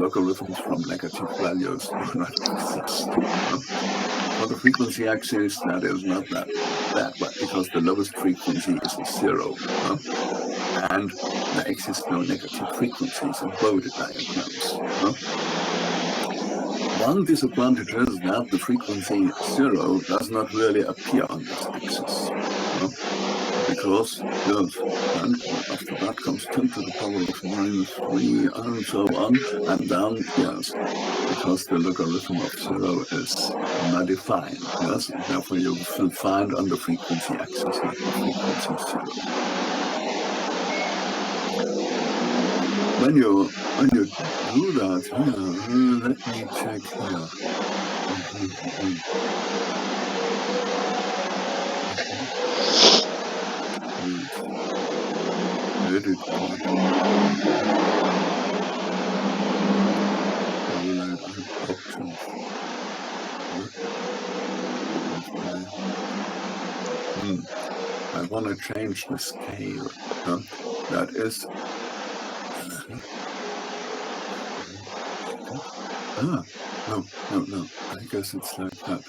logarithms from negative values do not exist. For the frequency axis, that is not that bad, but because the lowest frequency is 0, and there exist no negative frequencies in Bode diagrams. One disadvantage is that the frequency 0 does not really appear on this axis, because and after that comes 10 to the power of -3 and so on, and then because the logarithm of 0 is not defined, therefore you will find on the frequency axis not the frequency 0. When you do that, let me check here. Edit options. I want to change the scale. That is. No. I guess it's like that.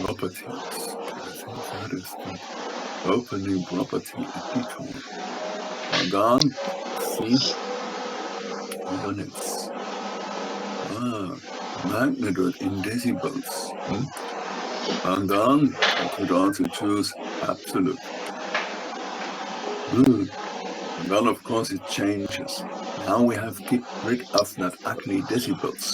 Properties. I think that is the opening property editor. And then see units. Magnitude in decibels. And then I could also choose absolute. And then of course it changes. Now we have to get rid of that ugly decibels.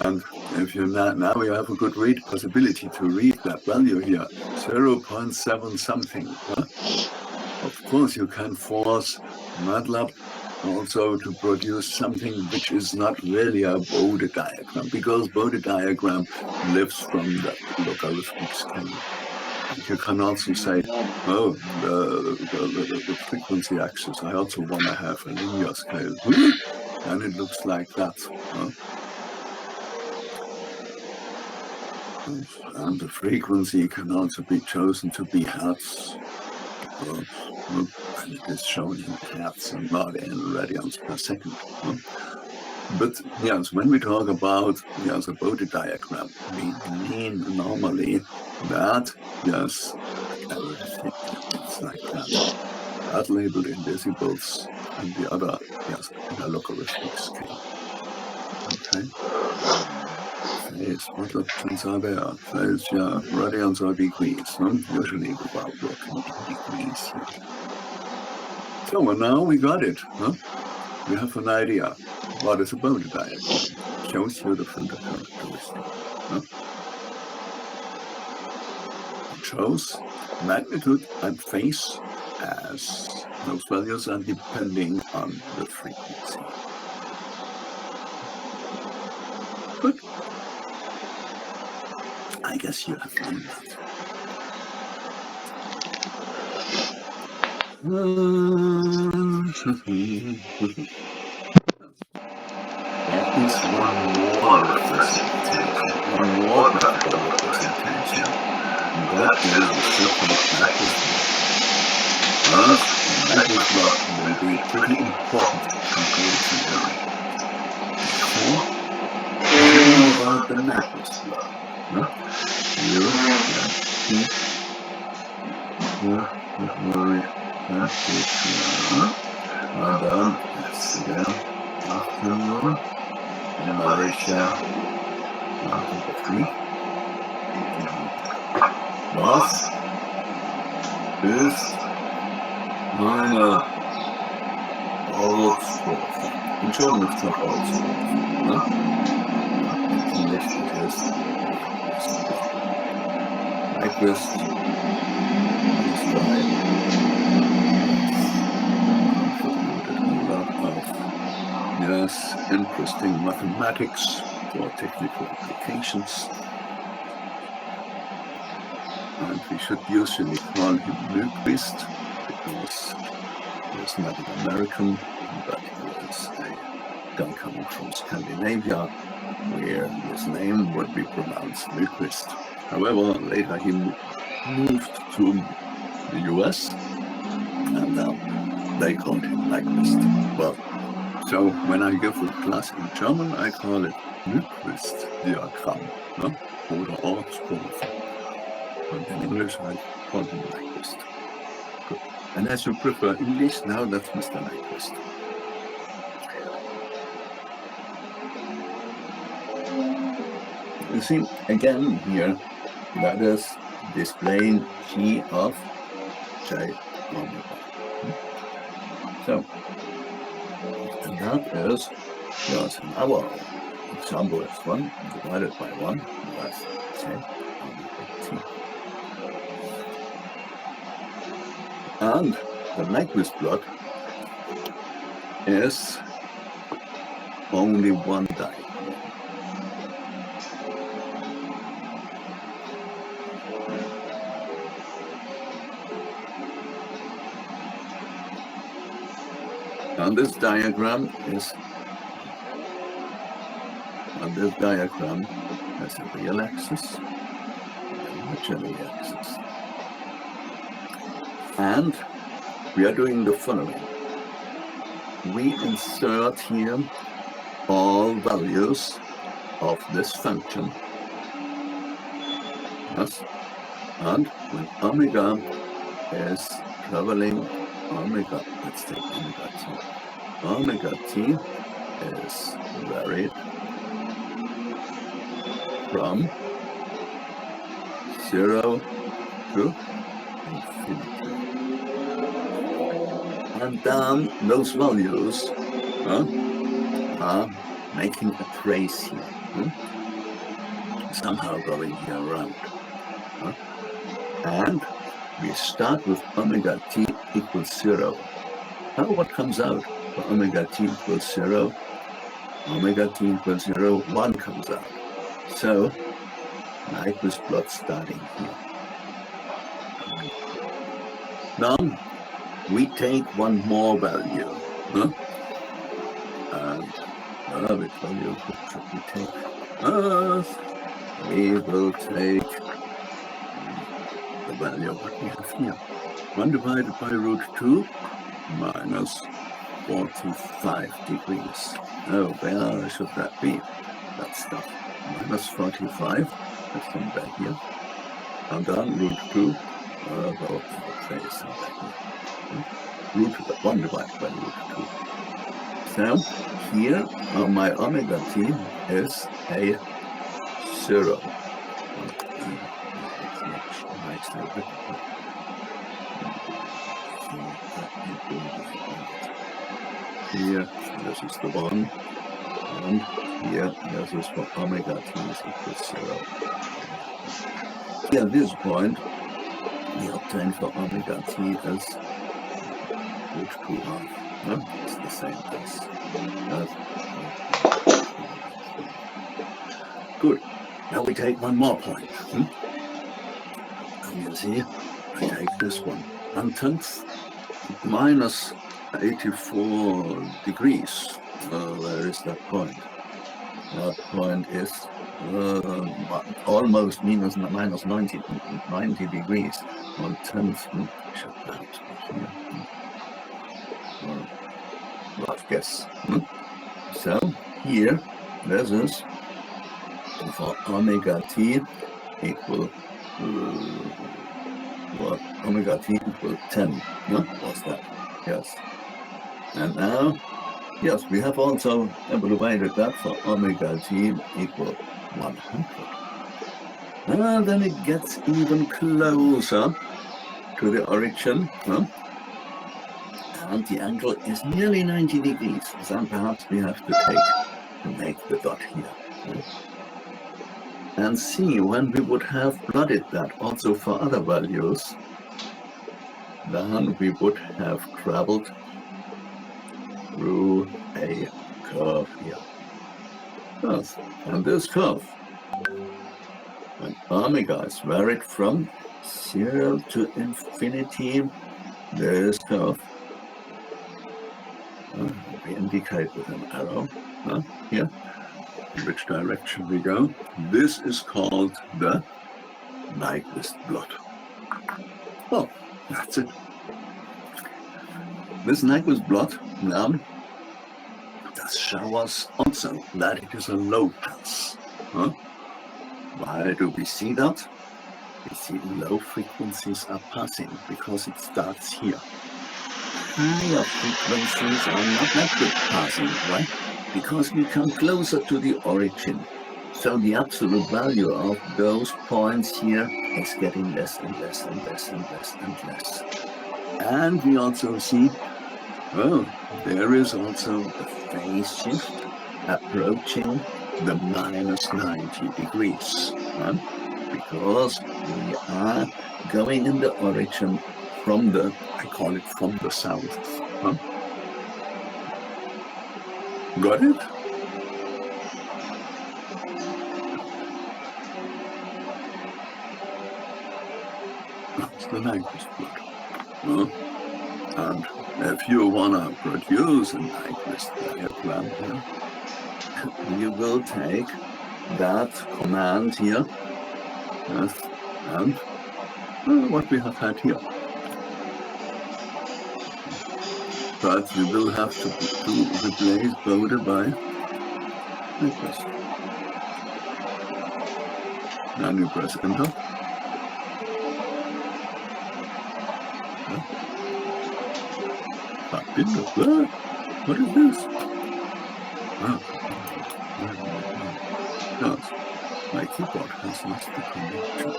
And if you now you have a good possibility to read that value here, 0.7 something. Of course you can force MATLAB also to produce something which is not really a Bode diagram, because Bode diagram lives from the logarithmic scale. And you can also say, the frequency axis, I also want to have a linear scale. And it looks like that. And the frequency can also be chosen to be hertz. And it is shown in hertz and not in radians per second. But yes, when we talk about the Bode diagram, we mean normally that everything is like that. That labeled in decibels and the other in a logarithmic scale. Okay. Phase, what options are there? Phase, radians or degrees, usually without working in degrees. So now we got it. We have an idea what is a Bode diagram. Shows you the filter characteristic. It shows magnitude and phase as those values are depending on the frequency. Good. I guess you have done that. There is one more graphical representation, and that is the so-called macros block. The macros block will be pretty important comparison area. Therefore, what do you know about the macros block? Afternoon, Malaysia, number 3. Was ist meine Ortsgruppe? Entschuldigung, nicht zur Ortsgruppe. Nicht ist Nyquist yes, interesting mathematics for technical applications. And we should usually call him Nyquist because he's not an American, but he is a guy coming from Scandinavia, where his name would be pronounced Nyquist. However, later he moved to the US, and they called him Nyquist. Well, so when I give a class in German, I call it Nyquist diagram, no? Oder Ortskurve. And in English, I call him Nyquist. Good. And as you prefer English, now that's Mr. Nyquist. You see, again here, that is displaying G of J omega. So, and that is, yes, in our example is 1 divided by 1, that's J omega T. And the Nyquist plot is only one diagram. And this diagram has a real axis and an imaginary axis. And we are doing the following. We insert here all values of this function. Yes. And when omega is traveling, let's take omega t. Omega t is varied from 0 to infinity. And then those values are making a trace here, somehow going here around. And we start with omega t equals 0. Now what comes out for omega t equals 0? Omega t equals 0, 1 comes out. So, Nyquist plot starting here. Now, we take one more value. And which value should we take? We will take the value of what we have here. 1 divided by root 2 minus 45 degrees. Oh, where should that be? That stuff. Minus 45. Let's come back here. And then root 2. Well, say something here. Root 1 divided by root 2. So here my omega t is a 0. Here, this is the 1, and here, this is for omega t is equal to 0. Here, at this point, we obtain for omega t as root 2r. No? It's the same as that. Good. Now we take one more point. And you see, I take this one. And tenth minus 84 degrees. Where is that point? That point is almost minus 90 degrees. 1/10. Rough guess. So here, this is for omega t equal omega t equal 10. No? What's that? Yes. And now, yes, we have also evaluated that for omega t equal 100. And then it gets even closer to the origin. And the angle is nearly 90 degrees. So perhaps we have to make the dot here. And see, when we would have plotted that also for other values, then we would have traveled through a curve here. Yes, and this curve, when omega is varied from 0 to infinity, this curve, we indicate with an arrow here, in which direction we go. This is called the Nyquist plot. Oh, that's it. this Nyquist plot does show us also that it is a low pass. Why do we see that? We see low frequencies are passing because it starts here. Higher frequencies are not that good passing. Why? Because we come closer to the origin. So the absolute value of those points here is getting less and less and less and less and less. And we also see, well, there is also a phase shift approaching the minus 90 degrees. Because we are going in the origin from the, I call it from the south. Got it? That's the Nyquist plot. And if you want to produce a Nyquist diagram here, you will take that command here, yes, and what we have had here. But we will have to replace Bode by Nyquist. Then you press enter. What is this? Yes, my keyboard has lost the connection.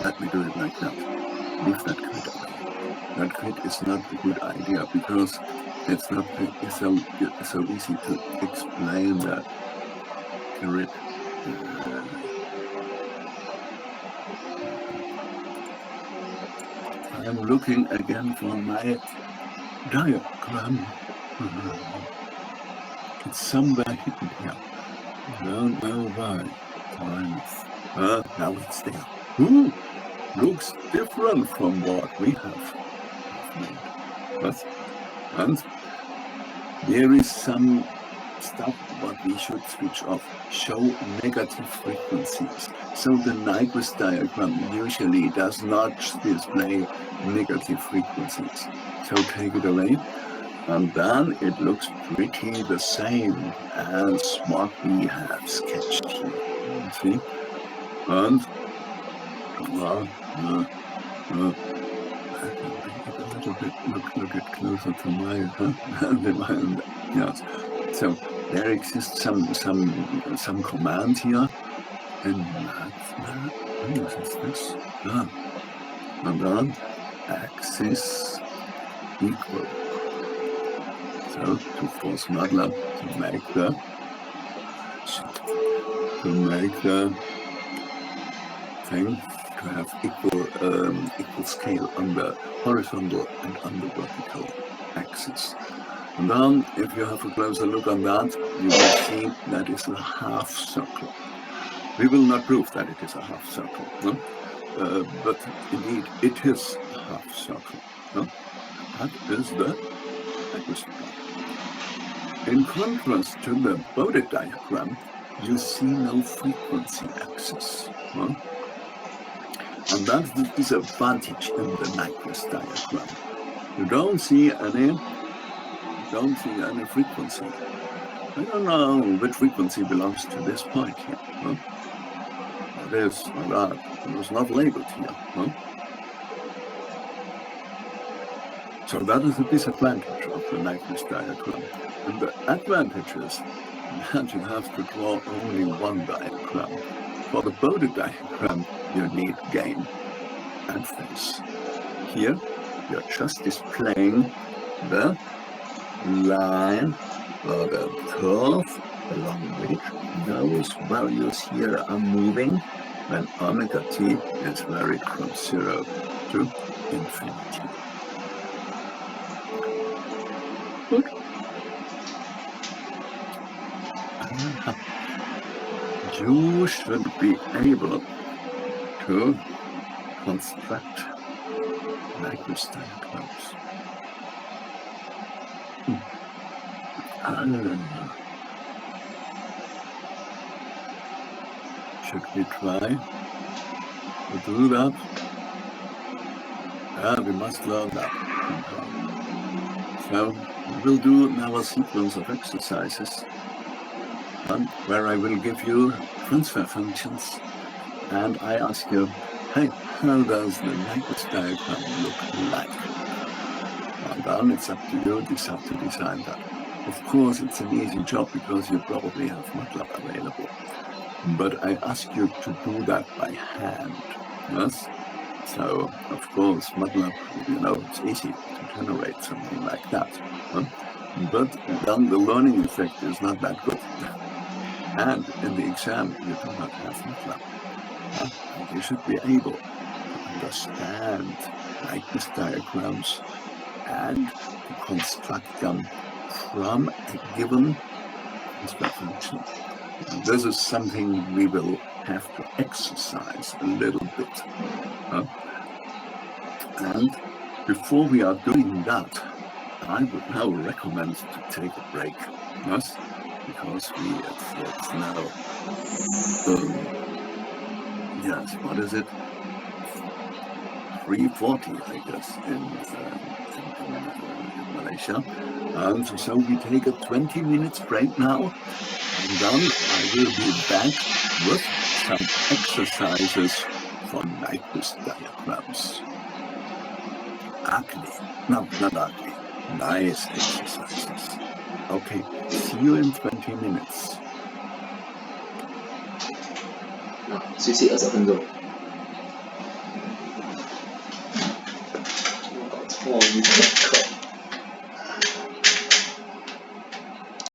Let me do it like that. Leave that grid away. That grid is not a good idea because it's not so easy to explain that grid. I'm looking again for my diagram. It's somewhere hidden here. I don't know why. Now it's there. Looks different from what we have made. And there is some stuff what we should switch off. Show negative frequencies. So the Nyquist diagram usually does not display negative frequencies. So take it away. And then it looks pretty the same as what we have sketched here. You see? And look it closer to my yes. So there exists some command here, and what is this? And then axis equal. So to force MATLAB to make the thing to have equal scale on the horizontal and on the vertical axis. And then, if you have a closer look on that, you will see that is a half circle. We will not prove that it is a half circle, no? But indeed it is a half circle. No? That is the Nyquist plot. In contrast to the Bode diagram, you see no frequency axis. No? And that's the disadvantage in the Nyquist diagram. You don't see any frequency. I don't know which frequency belongs to this point here. No? This or that. It was not labeled here. No? So that is the disadvantage of the Nyquist diagram. And the advantage is that you have to draw only one diagram. For the Bode diagram, you need gain and phase. Here, you're just displaying the line or the curve along which those values here are moving when omega t is varied from 0 to infinity. Good. You should be able to construct Nyquist diagrams. Should we try to do that? We must learn that somehow. So we'll do now a sequence of exercises where I will give you transfer functions, and I ask you, hey, how does the Nyquist diagram look like? And then it's up to you to decide that. Of course, it's an easy job because you probably have MATLAB available. But I ask you to do that by hand, yes? So, of course, MATLAB, it's easy to generate something like that. But then the learning effect is not that good. And in the exam, you do not have MATLAB. And you should be able to understand Nyquist diagrams and to construct them from a given transfer function. And this is something we will have to exercise a little bit. And before we are doing that, I would now recommend to take a break, yes, because it's now, yes, what is it? 3:40, I guess, in Malaysia. And so we take a 20 minutes break now, and then I will be back with some exercises for Nyquist diagrams. Ugly, no, not ugly, nice exercises. Okay, see you in 20 minutes. 休息20分钟。我搞错了。